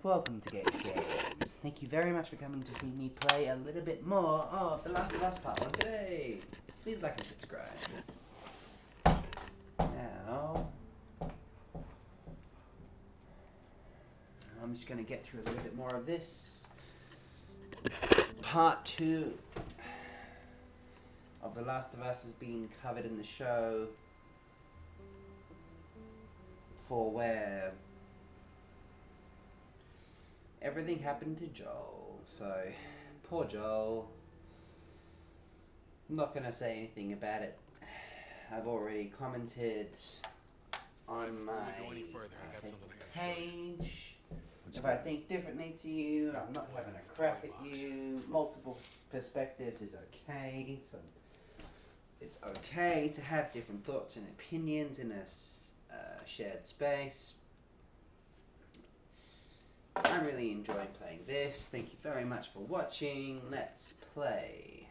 welcome to Games. Thank you very much for coming to see me play a little bit more of The Last of Us Part 1 today. Please like and subscribe. Now, I'm just going to get through a little bit more of this. Part 2 of The Last of Us is being covered in the show for where everything happened to Joel. So, poor Joel. I'm not going to say anything about it. I've already commented on my page. If I think differently to you, I'm not having a crack at you. Multiple perspectives is okay. So it's okay to have different thoughts and opinions in a shared space. I'm really enjoying playing this. Thank you very much for watching. Let's play.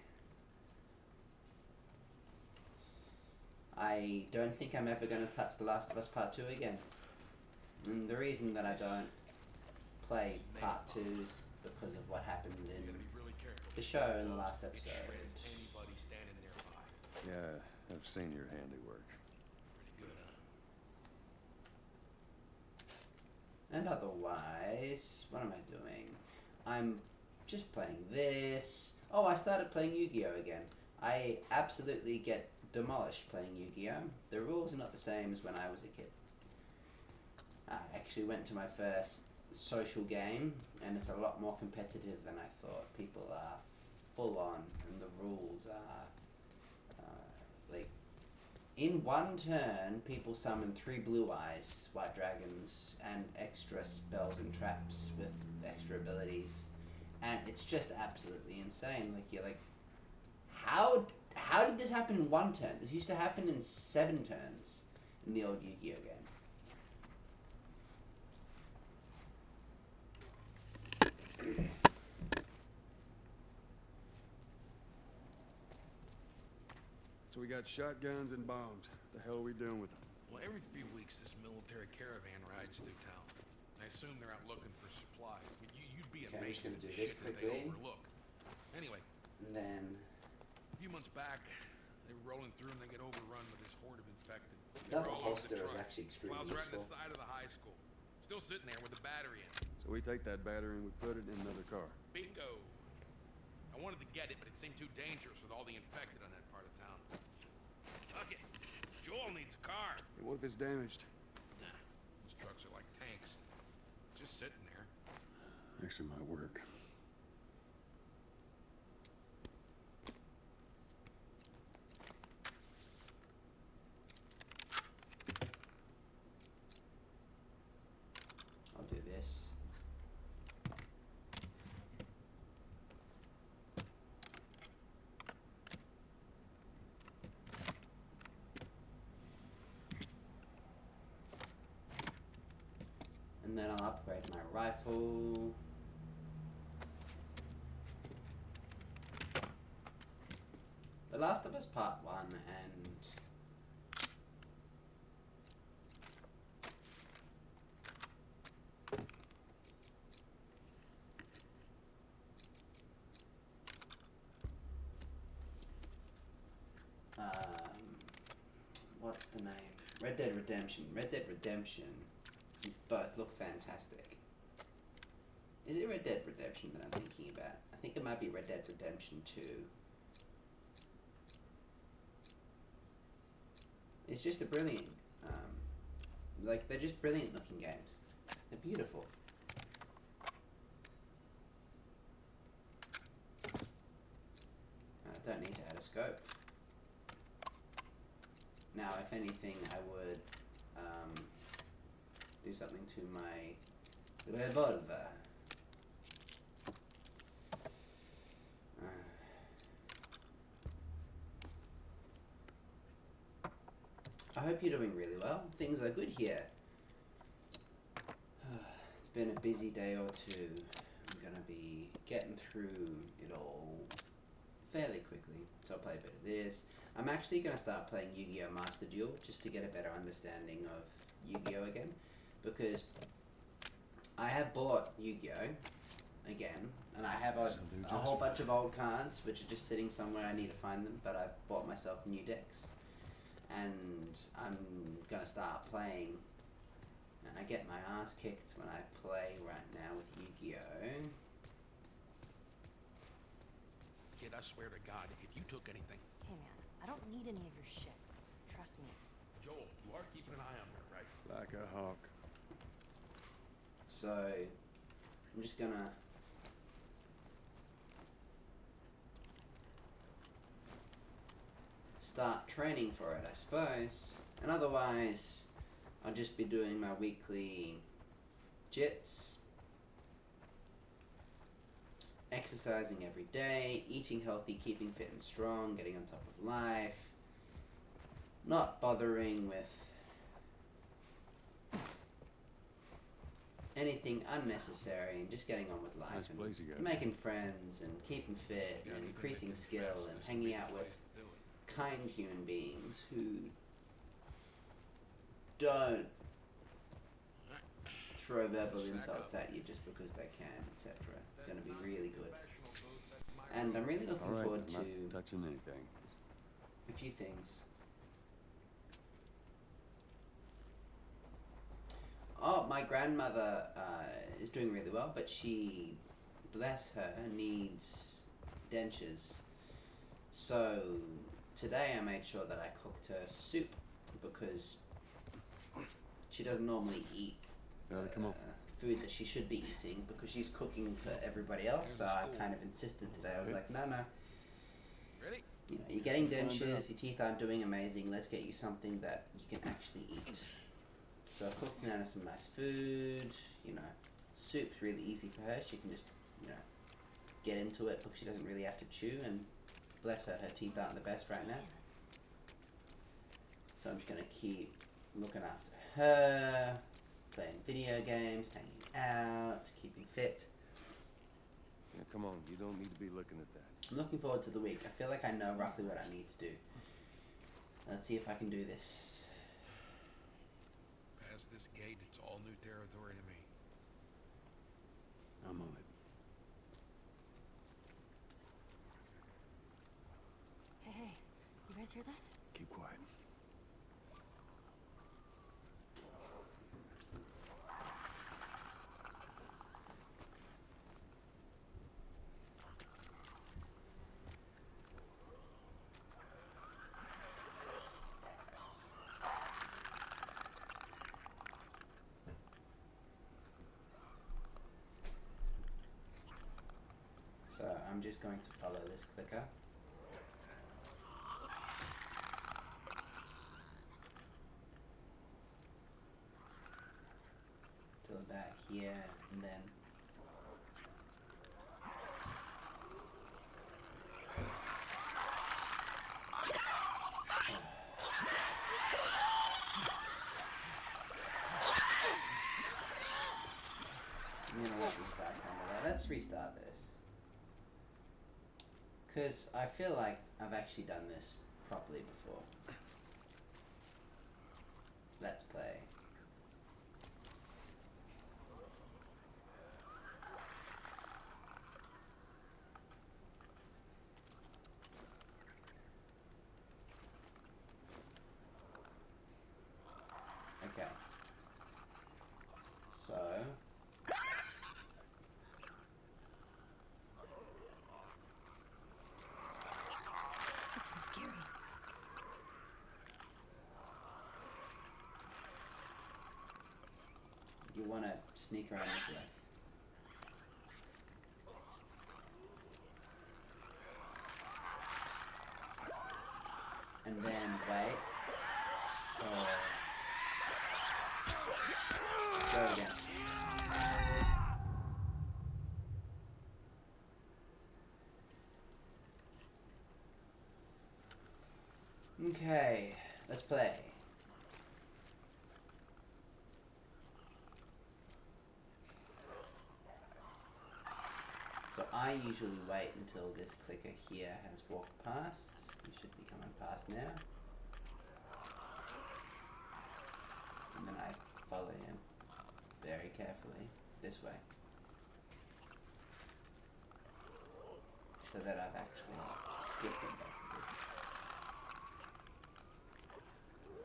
I don't think I'm ever going to touch The Last of Us Part 2 again. And the reason that I don't play Part 2s because of what happened in the show in the last episode. Yeah, I've seen your handiwork. And otherwise, what am I doing? I'm just playing this. Oh, I started playing Yu-Gi-Oh! Again. I absolutely get demolished playing Yu-Gi-Oh! The rules are not the same as when I was a kid. I actually went to my first social game, and it's a lot more competitive than I thought. People are full on, and the rules are like, in one turn, people summon 3 blue eyes, white dragons, and extra spells and traps with extra abilities, and it's just absolutely insane. Like, you're like, how did this happen in 1 turn? This used to happen in 7 turns in the old Yu-Gi-Oh game. So we got shotguns and bombs. What the hell are we doing with them? Well, every few weeks this military caravan rides through town. I assume they're out looking for supplies. I mean, you'd be Okay, I'm just amazed gonna at do the this shit that they quickly. overlook. Anyway, And then a few months back, they were rolling through and they get overrun with this horde of infected. double They're all over holster the is truck. actually extremely Plows right in the useful. side of the high school. Still sitting there with the battery in. So we take that battery and we put it in another car. Bingo. I wanted to get it, but it seemed too dangerous with all the infected on that part of town. Fuck it. Joel needs a car. Hey, what if it's damaged? Nah, those trucks are like tanks. Just sitting there. Actually might work. I'll do this. And then I'll upgrade my rifle. The Last of Us Part 1 and what's the name? Red Dead Redemption. Red Dead Redemption both look fantastic. Is it Red Dead Redemption that I'm thinking about? I think it might be Red Dead Redemption 2. It's just a brilliant, like, they're just brilliant looking games. They're beautiful. I don't need to add a scope. Now, if anything, I would do something to my revolver. I hope you're doing really well. Things are good here. It's been a busy day or two. I'm gonna be getting through it all fairly quickly. So I'll play a bit of this. I'm actually gonna start playing Yu-Gi-Oh! Master Duel just to get a better understanding of Yu-Gi-Oh! Again, because I have bought Yu-Gi-Oh! Again, and I have a This'll do whole just bunch of old cards which are just sitting somewhere. I need to find them, but I've bought myself new decks, and I'm gonna start playing. And I get my ass kicked when I play right now with Yu-Gi-Oh! Kid, I swear to God, if you took anything... Hey man, I don't need any of your shit. Trust me. Joel, you are keeping an eye on her, right? Like a hawk. So I'm just gonna start training for it, I suppose. And otherwise, I'll just be doing my weekly jits, exercising every day, eating healthy, keeping fit and strong, getting on top of life, not bothering with anything unnecessary, and just getting on with life, Nice place you got. and making friends and keeping fit Got and anything to increasing confess, skill and this would hanging be out the with place to do it. kind human beings who don't throw verbal Stack insults up. at you just because they can, etc. It's going to be really good. And I'm really looking All right, forward I'm to not touching anything. a few things. Oh, my grandmother is doing really well, but she, bless her, needs dentures. So today I made sure that I cooked her soup because she doesn't normally eat Come on. food that she should be eating because she's cooking for everybody else. So I kind of insisted today. I was like, no. Ready? You know, you're getting Find dentures, out. your teeth aren't doing amazing, let's get you something that you can actually eat. So I cooked Nana some nice food, you know, soup's really easy for her, she can just, you know, get into it because she doesn't really have to chew, and bless her, her teeth aren't the best right now. So I'm just gonna keep looking after her, playing video games, hanging out, keeping fit. Yeah, come on, you don't need to be looking at that. I'm looking forward to the week. I feel like I know roughly what I need to do. Let's see if I can do this. Past this gate, it's all new territory to me. I'm on it. Hey, you guys hear that? Keep quiet. So I'm just going to follow this clicker. Till back here, and then I'm gonna let these guys handle that. Let's restart this. Because I feel like I've actually done this properly before. Let's play. Okay. So Fucking scary. you want to sneak around this way. And then wait. Go again. Okay, let's play. So I usually wait until this clicker here has walked past. You should be coming past now. And then I follow him very carefully. this way. So that I've actually skipped them basically.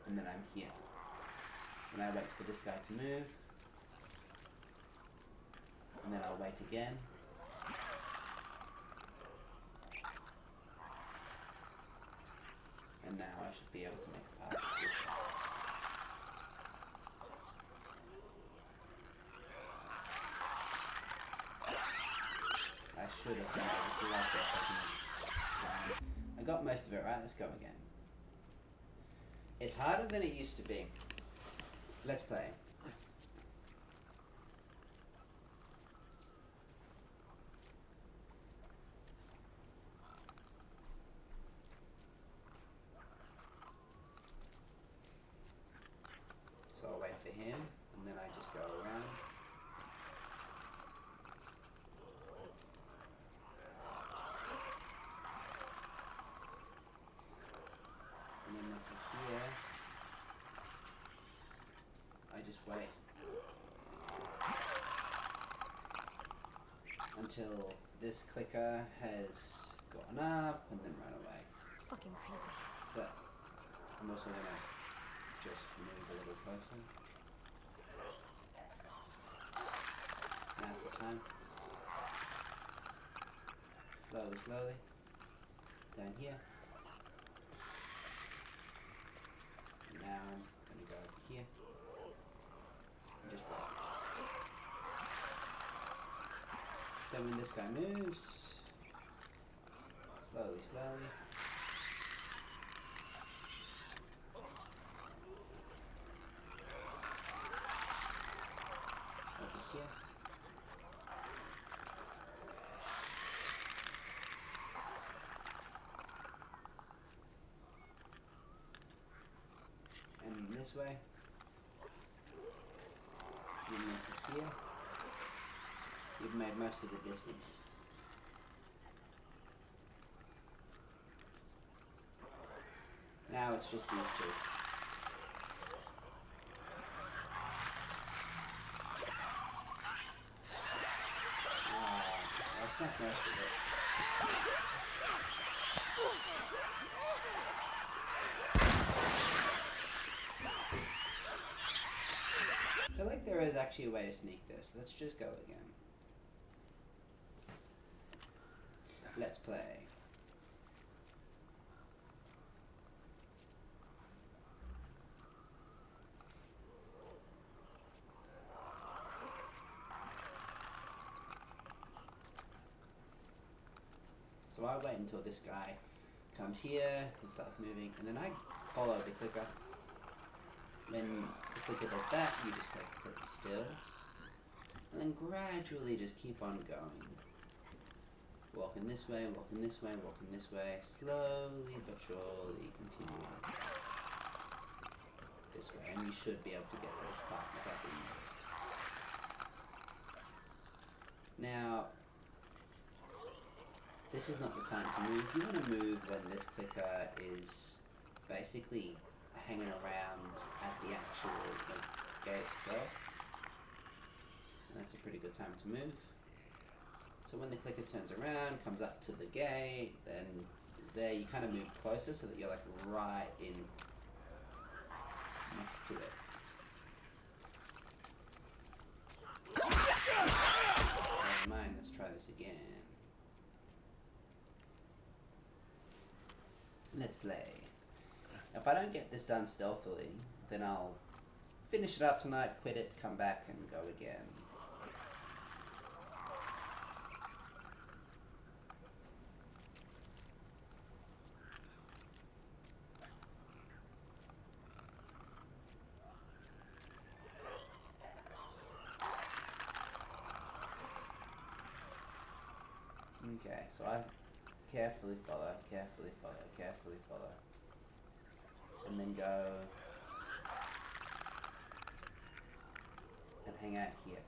And then I'm here. And I wait for this guy to move. And then I'll wait again. And now I should be able to make a pass this way. I should have been able to like it. I got most of it right. Let's go again. It's harder than it used to be. Let's play. So I'll wait for him, and then I just go around. And then once I'm here, I just wait until this clicker has gone up and then run away. Fucking creepy. So I'm also gonna just move a little closer. Now's the time. Slowly, slowly. Down here. And now I'm gonna go over here. And just wait. Then when this guy moves, slowly, slowly. Over here. And this way. And then to here. You've made most of the distance. Now it's just these two. That's not most of it. I feel like there is actually a way to sneak this. Let's just go again. Let's play. So I wait until this guy comes here and starts moving, and then I follow the clicker. When the clicker does that, you just stay completely still, and then gradually just keep on going. Walking this way, walking this way, walking this way, slowly but surely continue on this way, and you should be able to get to this part without being noticed. Now, this is not the time to move. You want to move when this clicker is basically hanging around at the actual gate itself. And that's a pretty good time to move. So when the clicker turns around, comes up to the gate, then is there, you kind of move closer so that you're like right in next to it. Never mind, let's try this again. Let's play. If I don't get this done stealthily, then I'll finish it up tonight, quit it, come back and go again. Okay, so I carefully follow, carefully follow, carefully follow. And then go and hang out here.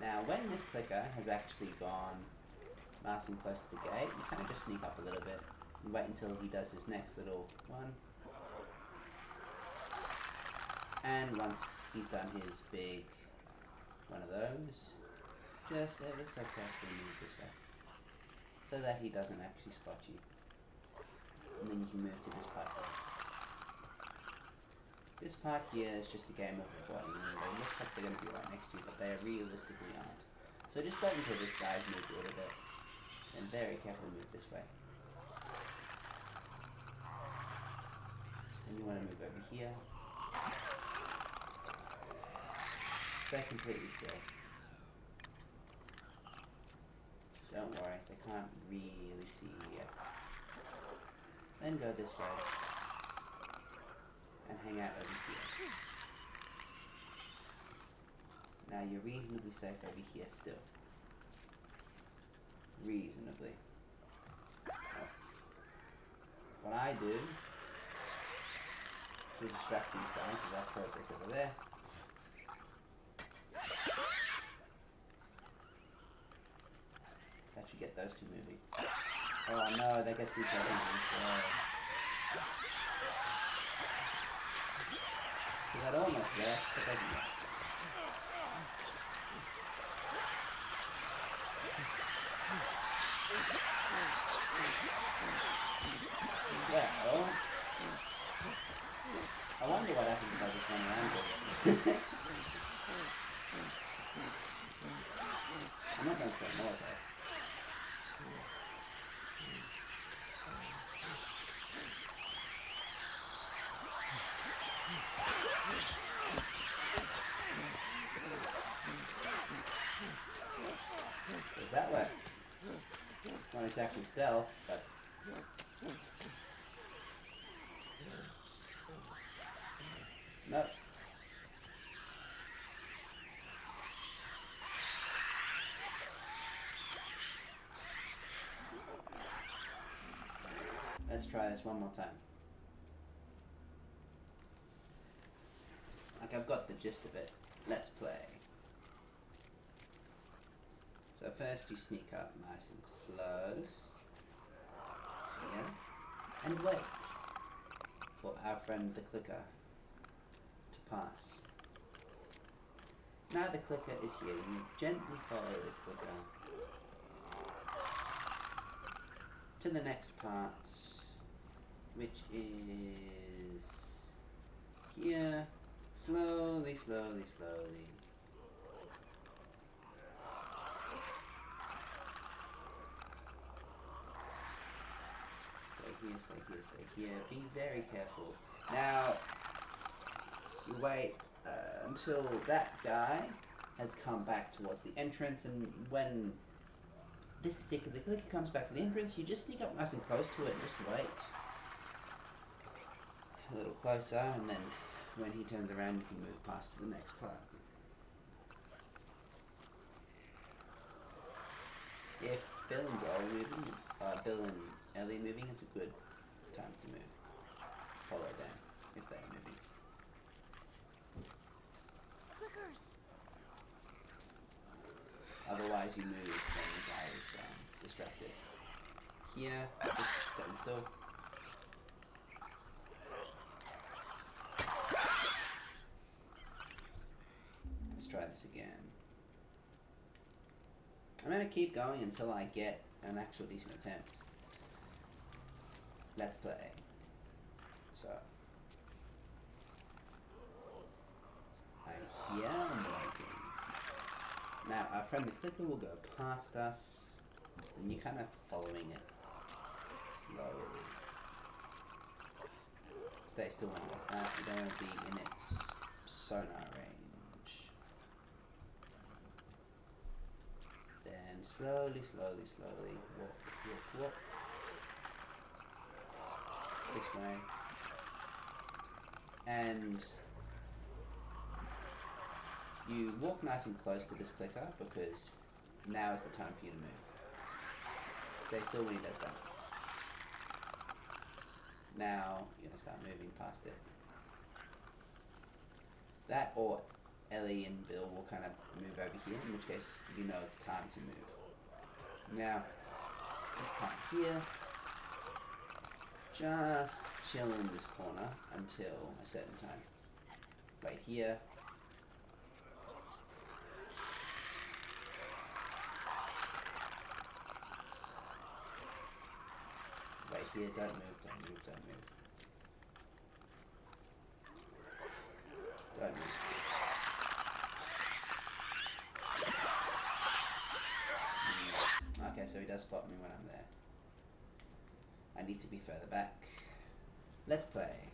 Now, when this clicker has actually gone nice and close to the gate, you kind of just sneak up a little bit and wait until he does his next little one. And once he's done his big one of those, just ever so carefully move this way, so that he doesn't actually spot you. And then you can move to this part here. This part here is just a game of avoiding them. They look like they're going to be right next to you, but they realistically aren't. So just wait until this guy's moved a little bit, and very carefully move this way. And you want to move over here. Stay completely still. Don't worry, they can't really see you yet. Then go this way. And hang out over here. Now you're reasonably safe over here still. Reasonably. What I do to distract these guys is I throw a brick over there. That should get those two moving. Oh no, that gets these guys moving. So that almost works, but doesn't work. Well, I wonder what happens if I just run around with it. I'm not going to throw a Molotov. Does that work? Not exactly stealth, but... Nope. Let's try this one more time. Like, I've got the gist of it. Let's play. So first you sneak up nice and close. Here. And wait for our friend the clicker to pass. Now the clicker is here. You gently follow the clicker to the next part, which is here. Slowly, slowly, slowly. Stay here, stay here, stay here. Be very careful. Now, you wait until that guy has come back towards the entrance, and when this particular clicker comes back to the entrance, you just sneak up nice and close to it and just wait. A little closer, and then when he turns around, you can move past to the next part. If Bill and Joel are moving, Bill and Ellie moving, it's a good time to move. Follow them if they're moving. Clickers! Otherwise, you move when the guy is distracted. Here, just stand still. Let's try this again. I'm going to keep going until I get an actual decent attempt. Let's play. So, I'm here, I'm waiting. Now, our friend the clicker will go past us, and you're kind of following it slowly. Stay still when it does that. You don't want to be in its sonar range. Then slowly, slowly, slowly walk, walk, walk. This way. And you walk nice and close to this clicker because now is the time for you to move. Stay still when he does that. Now you're going to start moving past it. That or Ellie and Bill will kind of move over here, in which case you know it's time to move. Now, this part here, just chill in this corner until a certain time. Wait here. Wait here, don't move, don't move, don't move. Don't move. Okay, so he does spot me when I'm there. I need to be further back. Let's play.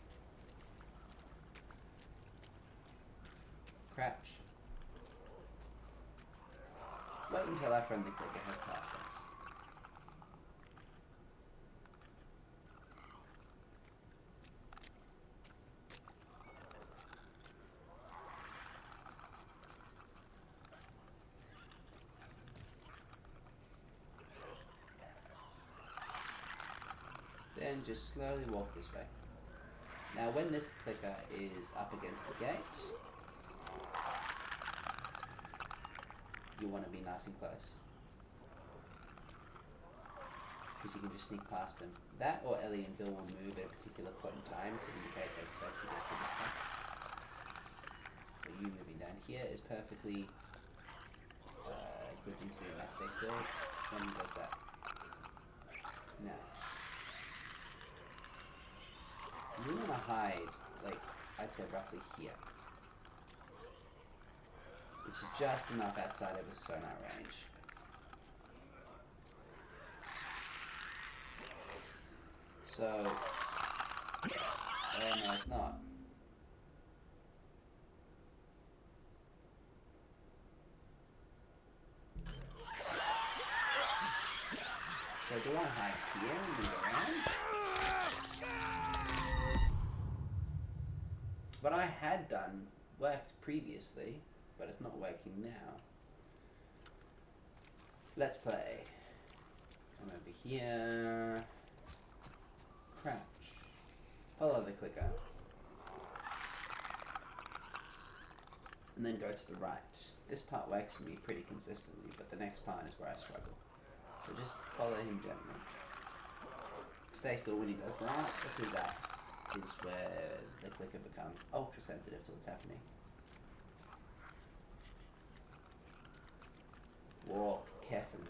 Crouch. Wait until our friendly clicker has passed us. Then just slowly walk this way. Now when this clicker is up against the gate, you want to be nice and close. Because you can just sneak past them. That or Ellie and Bill will move at a particular point in time to indicate that it's safe to get to this point. So you moving down here is perfectly good thing to do. Now stay still. When he does that. Now. You want to hide, like, I'd say roughly here. Which is just enough outside of his sonar range. So, no, it's not. So do I hide here and move around? What I had done worked previously, but it's not working now. Let's play. Come over here. Crouch. Follow the clicker. And then go to the right. This part works for me pretty consistently, but the next part is where I struggle. So just follow him gently. Stay still when he does that, because that is where the clicker becomes ultra sensitive to what's happening. Walk carefully.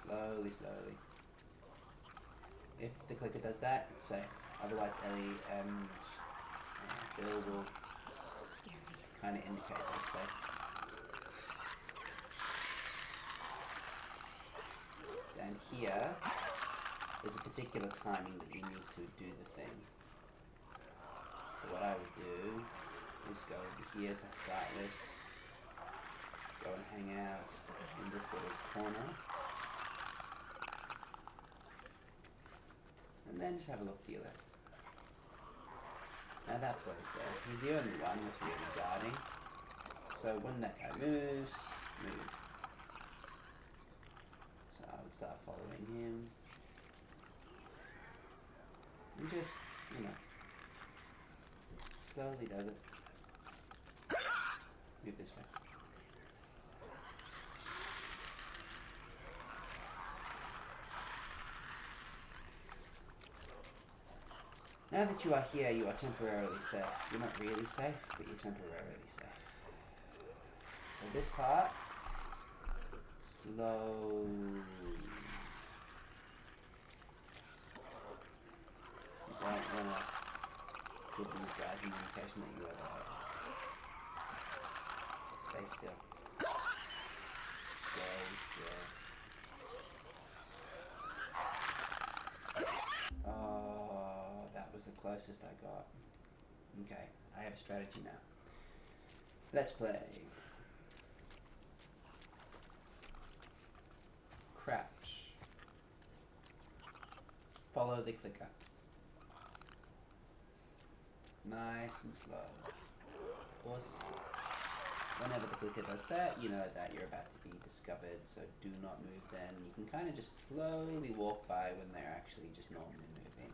Slowly, slowly. If the clicker does that, it's safe. Otherwise, Ellie and Bill will kind of indicate that it's safe. Down here, there's a particular timing that you need to do the thing. So what I would do is go over here to start with. Go and hang out in this little corner. And then just have a look to your left. Now that boy's there. He's the only one that's really guarding. So when that guy moves, move. So I would start following him. And just, you know, slowly does it. Move this way. Now that you are here, you are temporarily safe. You're not really safe, but you're temporarily safe. So this part, slow. You don't want to give these guys an indication that you are there. Stay still. Stay still. Oh, that was the closest I got. Okay, I have a strategy now. Let's play. Crouch. Follow the clicker. Nice and slow. Pause. Whenever the clicker does that, you know that you're about to be discovered, so do not move then. You can kind of just slowly walk by when they're actually just normally moving.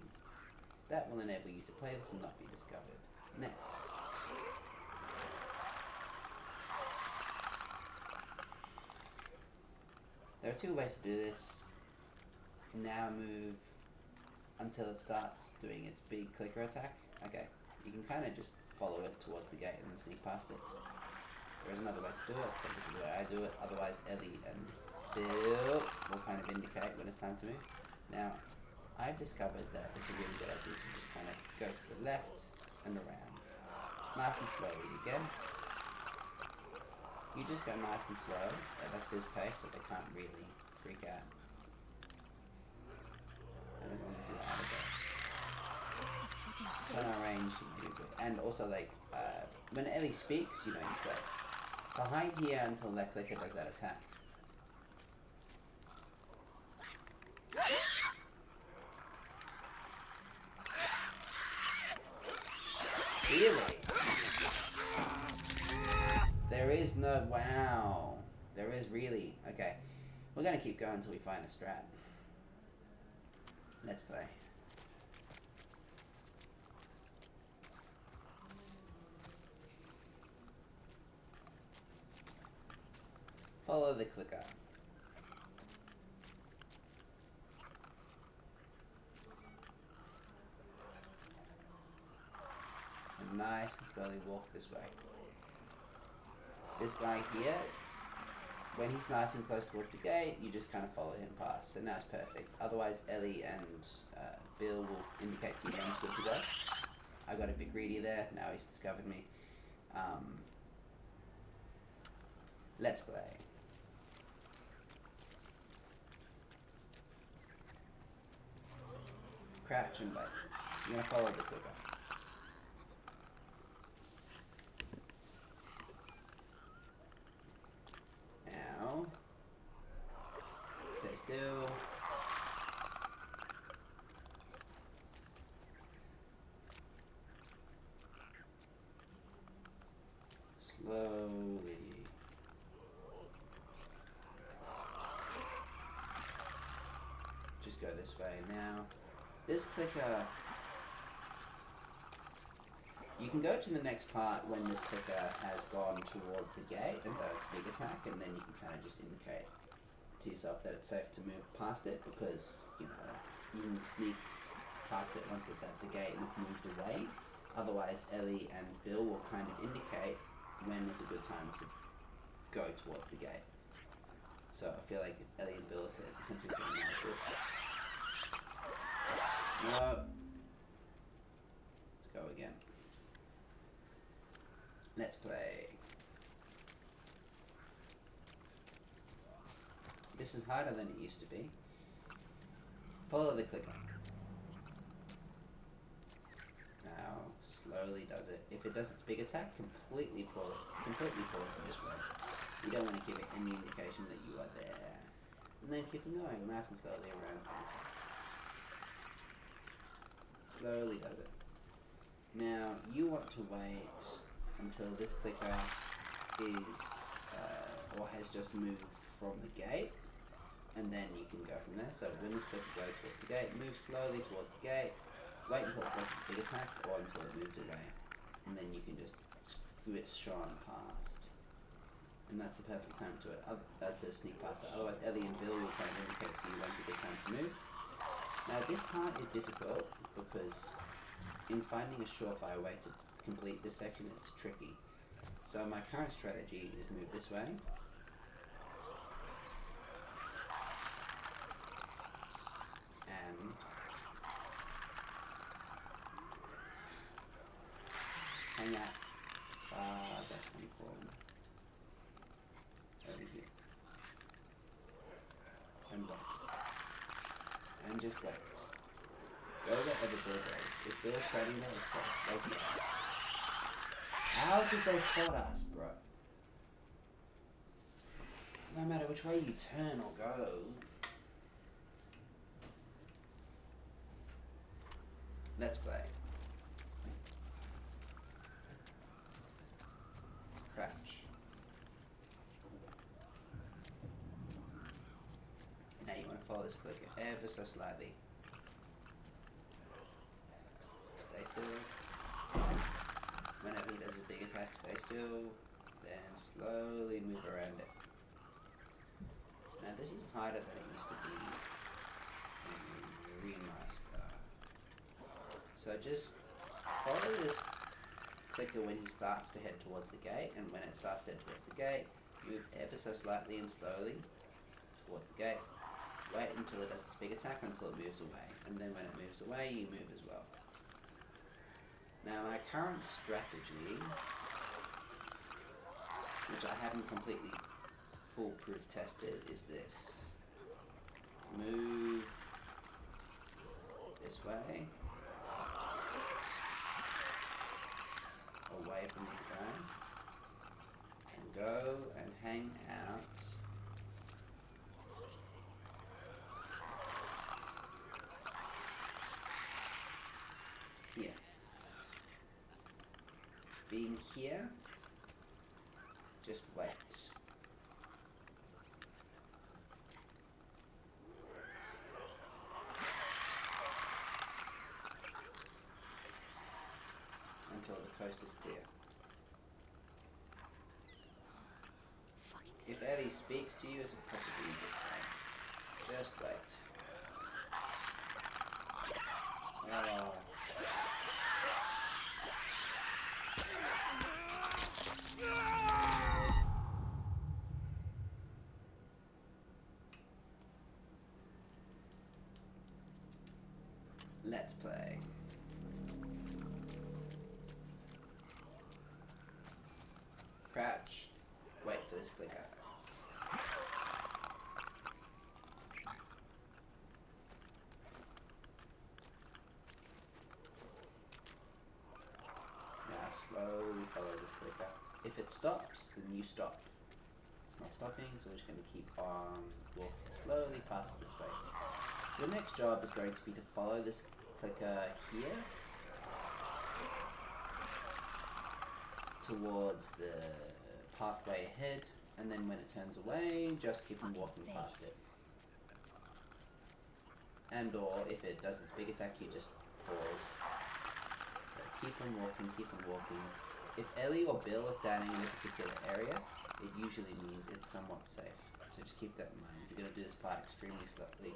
That will enable you to play this and not be discovered. Next. There are two ways to do this. Now move until it starts doing its big clicker attack. Okay, you can kind of just follow it towards the gate and then sneak past it. There is another way to do it, but this is the way I do it. Otherwise, Ellie and Bill will kind of indicate when it's time to move. Now, I've discovered that it's a really good idea to just kind of go to the left and around. Nice and slowly again. You just go nice and slow at like this pace so they can't really freak out. And as long as you're out of it. So on range, you do good. And also like, when Ellie speaks, you know you're safe. So hide here until that clicker does that attack. Really? There is no... Wow. There is really... Okay. We're going to keep going until we find a strat. Let's play. Follow the clicker. And nice and slowly walk this way. This guy here, when he's nice and close towards the gate, you just kind of follow him past. So now it's perfect. Otherwise, Ellie and Bill will indicate to you when it's good to go. I got a bit greedy there. Now he's discovered me. Let's play. Crouch and wait. You're gonna follow the clicker. Now, stay still. Slowly. Just go this way now. This clicker, you can go to the next part when this clicker has gone towards the gate and done its big attack, and then you can kind of just indicate to yourself that it's safe to move past it because, you know, you can sneak past it once it's at the gate and it's moved away. Otherwise, Ellie and Bill will kind of indicate when is a good time to go towards the gate. So I feel like Ellie and Bill said essentially something like that. Nope. Let's go again. Let's play. This is harder than it used to be. Follow the clicker. Now, slowly does it. If it does its big attack, completely pause and just wait. You don't want to give it any indication that you are there. And then keep on going, nice and slowly around to the side. Slowly does it. Now, you want to wait until this clicker is, or has just moved from the gate, and then you can go from there. So when this clicker goes towards the gate, move slowly towards the gate, wait until it does its big attack, or until it moves away, and then you can just shine past. And that's the perfect time to sneak past it. Otherwise, Ellie and Bill will kind of indicate to you when's a good time to move. Now, this part is difficult because in finding a surefire way to complete this section, it's tricky. So my current strategy is move this way. And hang out far back from the corner. Over here. And wait. And just wait. Go wherever Bill goes. If Bill's standing there, it's safe. Like here. How did they spot us, bro? No matter which way you turn or go. Let's play. Crouch. Now you want to follow this clicker ever so slightly. Stay still. Whenever he does a big attack, stay still. Then slowly move around it. Now this is harder than it used to be in remaster. So just follow this clicker when he starts to head towards the gate, and when it starts to head towards the gate, move ever so slightly and slowly towards the gate. Wait until it does its big attack until it moves away, and then when it moves away, you move as well. Now my current strategy, which I haven't completely foolproof tested, is this. Move this way, away from these guys, and go and hang out here. Being here, just wait. Until the coast is clear. Fucking If Ellie speaks to you, it's a probably a good sign. Just wait. Oh. Let's play. Crouch. Wait for this clicker. Now slowly follow this clicker. If it stops, then you stop. It's not stopping, so we're just going to keep on walking slowly past this way. Your next job is going to be to follow this clicker here towards the pathway ahead, and then when it turns away, just keep on walking past it. And or if it does its big attack, you just pause. So keep on walking, keep on walking. If Ellie or Bill are standing in a particular area, it usually means it's somewhat safe. So just keep that in mind. You're going to do this part extremely slowly.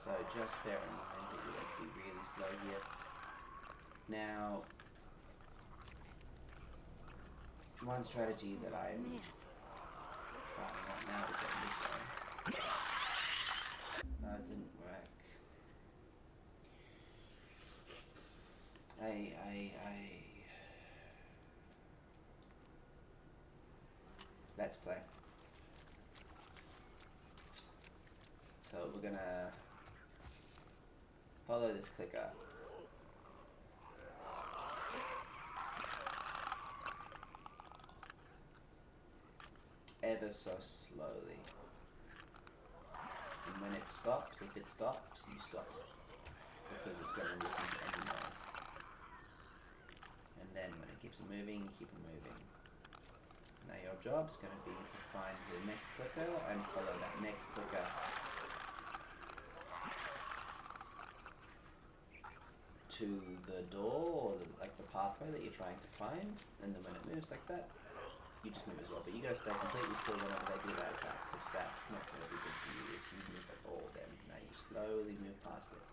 So just bear in mind that you're going to be really slow here. Now, one strategy that I'm trying right now is going this way. It didn't work. Let's play. So we're gonna follow this clicker. Ever so slowly. And when it stops, if it stops, you stop. Because it's going to listen to any noise. And then when it keeps moving, you keep it moving. Now your job's going to be to find the next clicker and follow that next clicker to the door, or like the pathway that you're trying to find. And then when it moves like that, you just move as well. But you got to stay completely still whenever they do that attack, because that's not going to be good for you if you move at all. Then now you slowly move past it.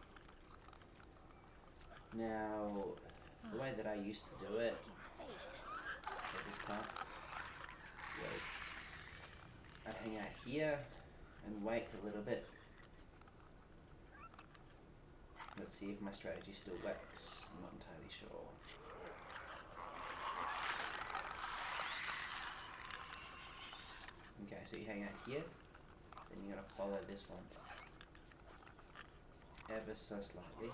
Now, the way that I used to do it for this part was I'd hang out here and wait a little bit. Let's see if my strategy still works. I'm not entirely sure. Okay, so you hang out here, then you're gonna follow this one ever so slightly.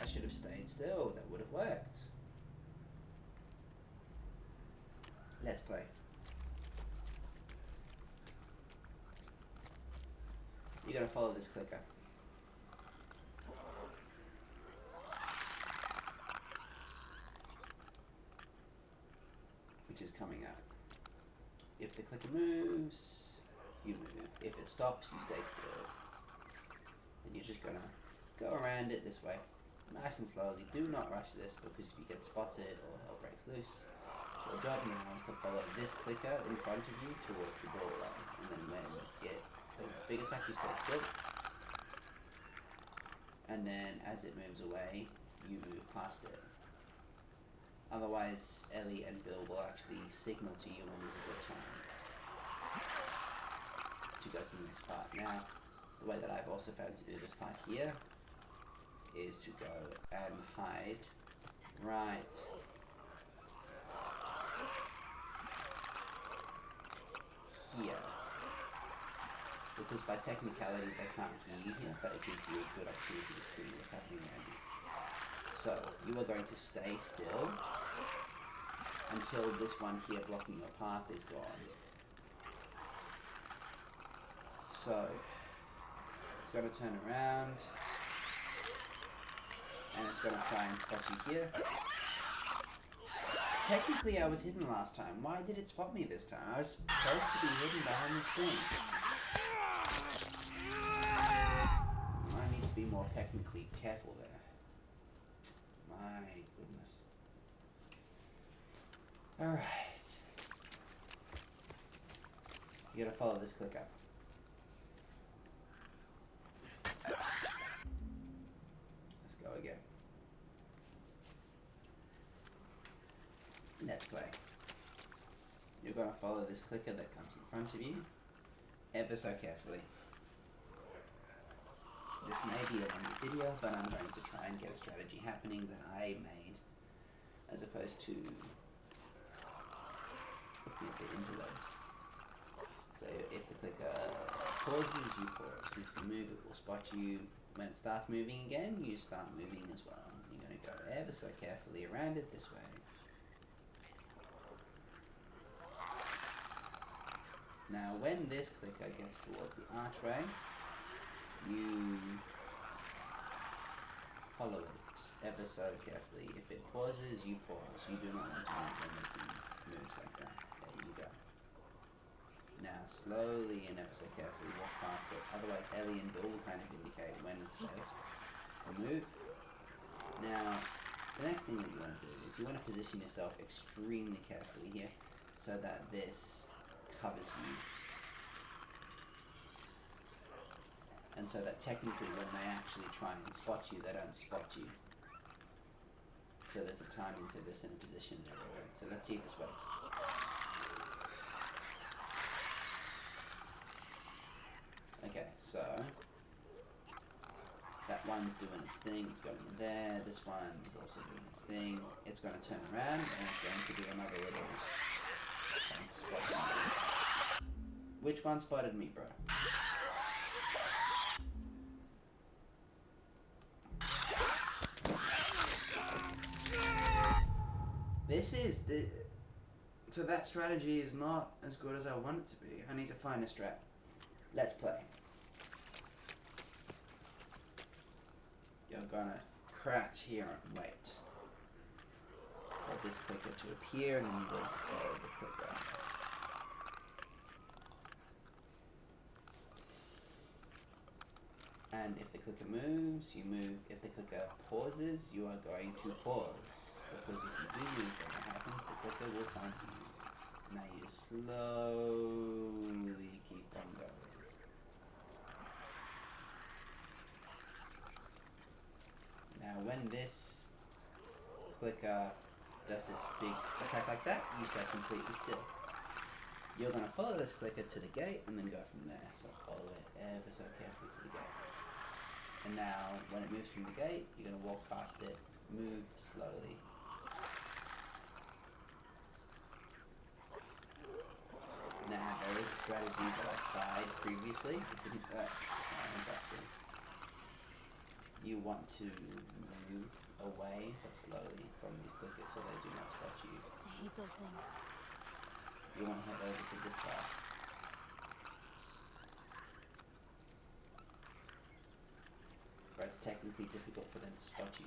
I should have stayed still, that would have worked. Let's play. You're gonna follow this clicker. Which is coming up. If the clicker moves, you move. If it stops, you stay still. And you're just gonna go around it this way. Nice and slowly. Do not rush this, because if you get spotted or hell breaks loose, your job now is to follow this clicker in front of you towards the doorway, and then when it does its big attack, you stay still, and then as it moves away, you move past it. Otherwise, Ellie and Bill will actually signal to you when there's a good time to go to the next part. Now, the way that I've also found to do this part here is to go and hide right here. Because by technicality they can't hear you here, but it gives you a good opportunity to see what's happening around you. So, you are going to stay still until this one here blocking your path is gone. So, it's going to turn around, and it's going to try and spot you here. Technically I was hidden last time. Why did it spot me this time? I was supposed to be hidden behind this thing. I need to be more technically careful there. My goodness. Alright. You gotta follow this clicker. Let's go again. Let's play. You're gonna follow this clicker that comes in front of you, ever so carefully. This may be a longer video, but I'm going to try and get a strategy happening that I made, as opposed to looking at the envelopes. So if the clicker pauses, you pause. If you move, it will spot you. When it starts moving again, you start moving as well. You're going to go ever so carefully around it this way. Now, when this clicker gets towards the archway, you follow it ever so carefully. If it pauses, you pause. You do not want to move when this thing moves like that. There you go. Now, slowly and ever so carefully walk past it. Otherwise, Ellie and Bill will kind of indicate when it's safe to move. Now, the next thing that you want to do is you want to position yourself extremely carefully here so that this covers you. And so that technically when they actually try and spot you, they don't spot you. So there's a timing to this in a position. So let's see if this works. Okay, so that one's doing its thing, it's going in there. This one is also doing its thing. It's going to turn around and it's going to do another little trying to spot you. Which one spotted me, bro? This is the... So that strategy is not as good as I want it to be. I need to find a strat. Let's play. You're gonna crouch here and wait for this clicker to appear, and then you're going to follow the clicker. And if the clicker moves, you move. If the clicker pauses, you are going to pause. Because if you do move, then what happens? The clicker will find you. Now you just slowly keep on going. Now when this clicker does its big attack like that, you stay completely still. You're going to follow this clicker to the gate and then go from there. So follow it ever so carefully to the gate. And now, when it moves from the gate, you're going to walk past it, move slowly. Now, there is a strategy that I tried previously. It didn't work. It's not interesting. You want to move away, but slowly, from these clickers so they do not spot you. I hate those things. You want to head over to this side. Where it's technically difficult for them to spot you.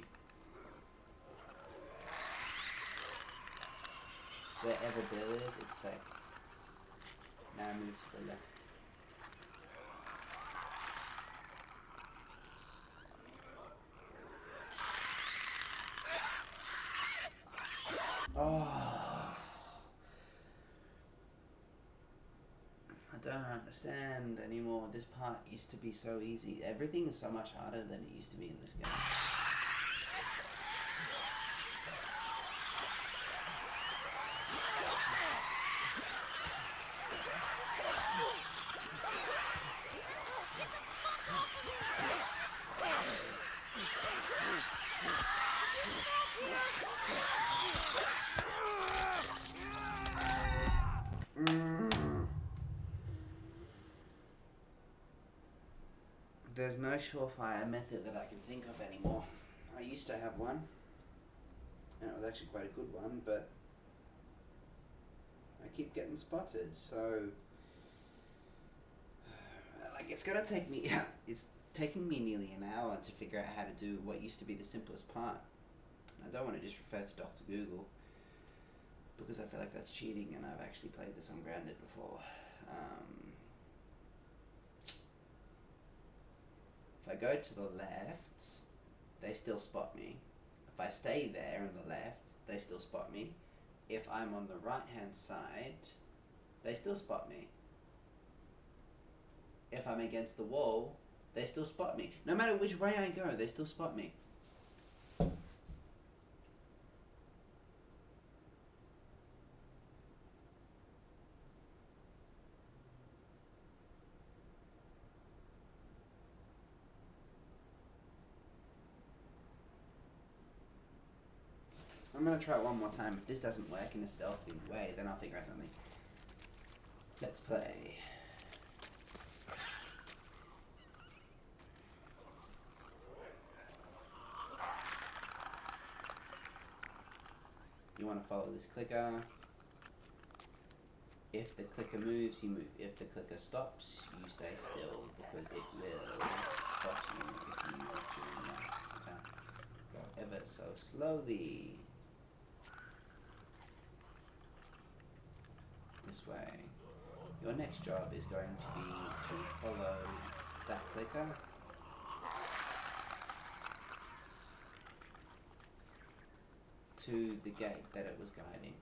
Wherever Bill is, it's safe. Now move to the left. don't understand anymore. This part used to be so easy. Everything is so much harder than it used to be in this game. There's no surefire method that I can think of anymore. I used to have one, and it was actually quite a good one, but I keep getting spotted, so like it's gonna take me it's taking me nearly an hour to figure out how to do what used to be the simplest part. I don't want to just refer to Dr. Google because I feel like that's cheating, and I've actually played this on Grounded before. If I go to the left, they still spot me. If I stay there on the left, they still spot me. If I'm on the right hand side, they still spot me. If I'm against the wall, they still spot me. No matter which way I go, they still spot me. I'm gonna try it one more time. If this doesn't work in a stealthy way, then I'll figure out something. Let's play. You want to follow this clicker. If the clicker moves, you move. If the clicker stops, you stay still, because it will spot you if you move during that time. Go ever so slowly. This way. Your next job is going to be to follow that clicker. To the gate that it was guiding.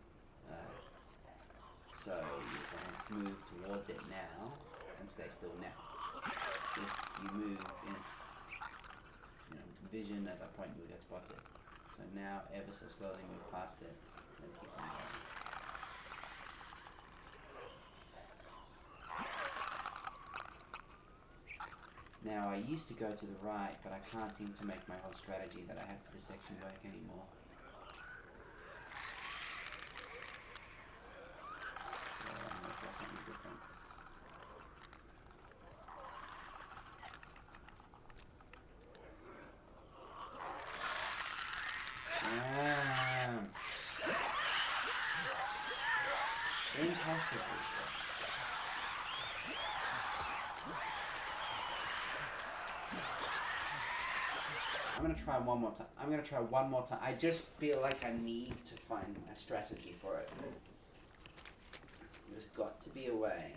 So you're going to move towards it now and stay still now. If you move in its vision, at that point you will get spotted. So now ever so slowly move past it and keep on going. Now I used to go to the right, but I can't seem to make my whole strategy that I had for this section work anymore. So I'm going to try something different. Impossible. I'm gonna try one more time. I'm gonna try one more time. I just feel like I need to find a strategy for it. There's got to be a way.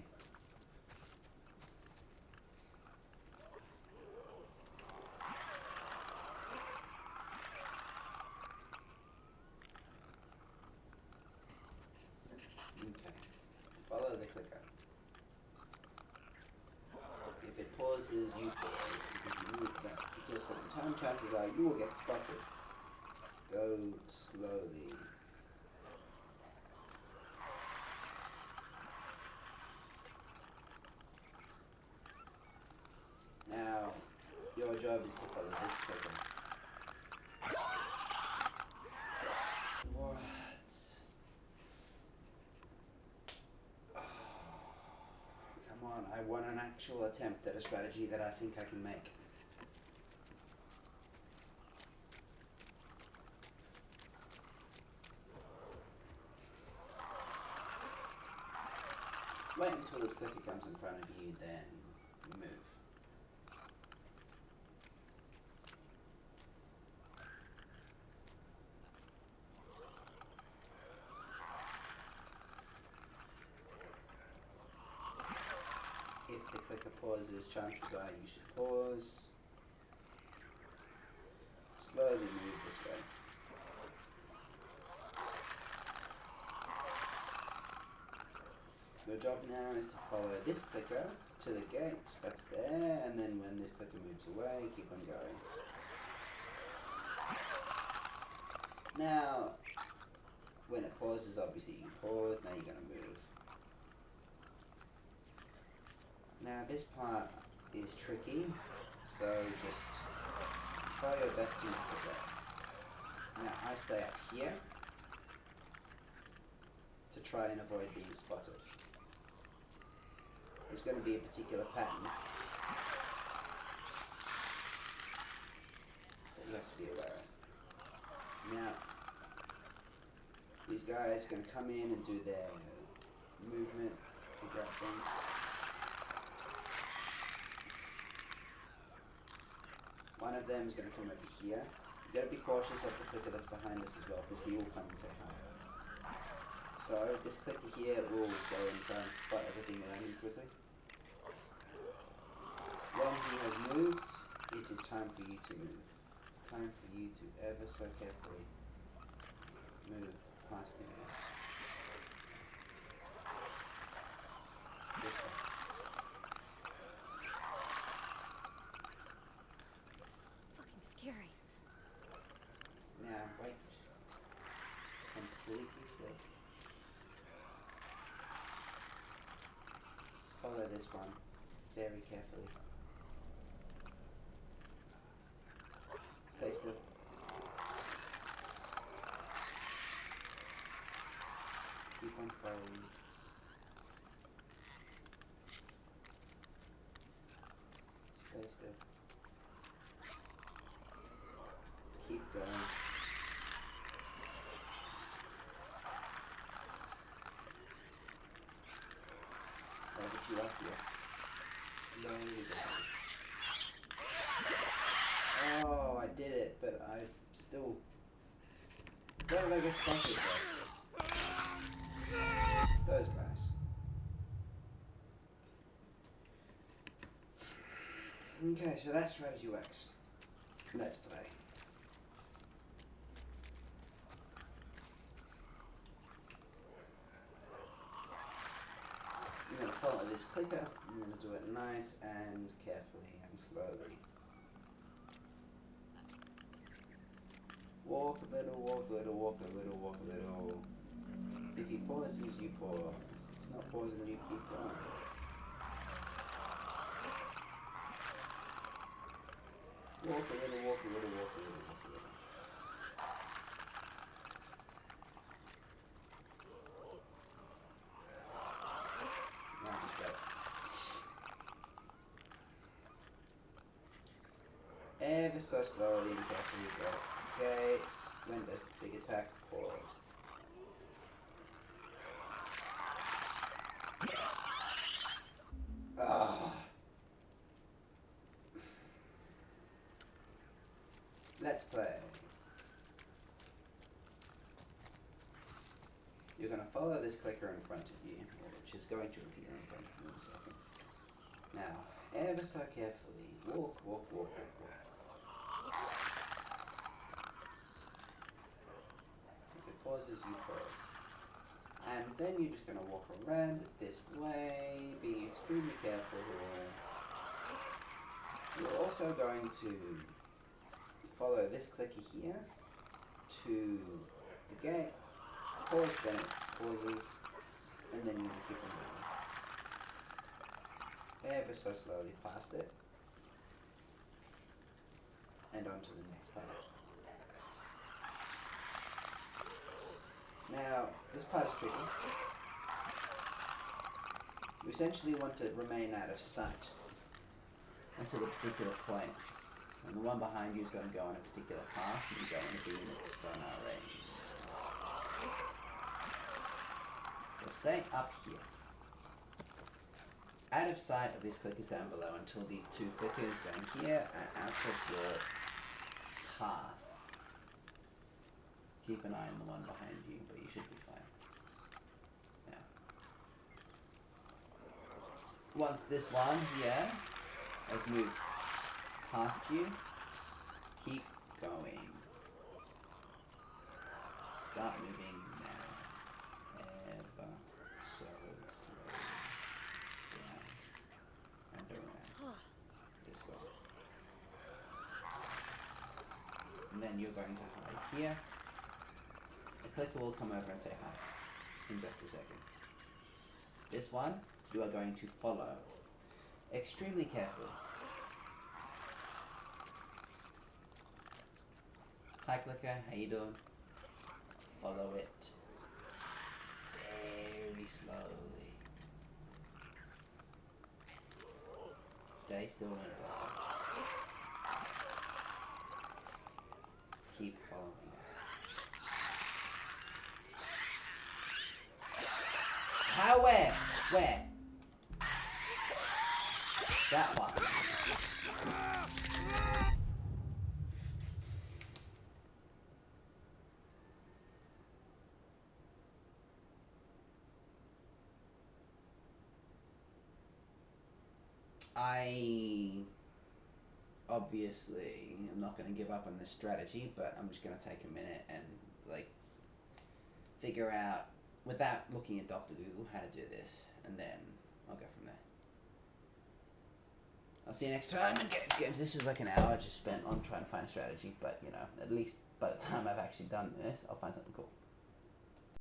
Okay. Follow the clicker. If it pauses, you pause. If you move at that particular point in time, chances are you will get spotted. Go slowly. Now, your job is to follow this clicker. What? Oh, come on, I want an actual attempt at a strategy that I think I can make. Wait until this clicker comes in front of you, then move. If the clicker pauses, chances are you should pause. Slowly move this way. Your job now is to follow this clicker to the gate that's there, and then when this clicker moves away, keep on going. Now, when it pauses, obviously you pause, now you're going to move. Now this part is tricky, so just try your best to make it work. Now I stay up here to try and avoid being spotted. There's going to be a particular pattern that you have to be aware of. Now, these guys are going to come in and do their movement, figure out things. One of them is going to come over here. You've got to be cautious of the clicker that's behind us as well, because he will come and say hi. So this clicker here will go and try and spot everything around him quickly. When he has moved, it is time for you to move. Time for you to ever so carefully move past him again. This way. Fucking scary. Now wait. Completely still. Follow this one very carefully. Stay still. Keep on following. Stay still. Keep going. Gotta get you up here. Slowly down. Oh, I did it, but I've still... Where did I get spotted though? Those guys. Okay, so that strategy works. Let's play. I'm going to follow this clicker. I'm going to do it nice and carefully and slowly. Walk a little, walk a little, walk a little, walk a little. If he pauses, you pause. If he's not pausing, you keep going. Walk a little, walk a little, walk a little, walk a little. Now he's right. Ever so slowly and carefully go to the gate. When does the big attack? Pause. Ah. Let's play. You're going to follow this clicker in front of you, which is going to appear in front of you in a second. Now, ever so carefully, walk, walk, walk, walk, walk. If it pauses, you pause. And then you're just going to walk around it this way, being extremely careful. You're also going to follow this clicker here to the gate, pause when it pauses, and then you're going to keep on going. Ever so slowly past it, and on to the next part. Now, this part is tricky. You essentially want to remain out of sight until a particular point. And the one behind you is going to go on a particular path, and you're going to be in its sonar range. So stay up here. Out of sight of these clickers down below until these two clickers down here are out of your path. Keep an eye on the one behind you, but you should be fine. Now, once this one here has moved past you, keep going. Start moving now. Ever so slowly. then you're going to hide here. A clicker will come over and say hi in just a second. This one, you are going to follow extremely carefully. Hi clicker, how you doing? Follow it very slowly. Stay still when it does that. Keep following it. How? Where? Where? That one. I obviously am not going to give up on this strategy, but I'm just going to take a minute and like figure out, without looking at Dr. Google, how to do this, and then I'll go from there. I'll see you next time in games. This is like an hour just spent on trying to find a strategy, but you know, at least by the time I've actually done this, I'll find something cool.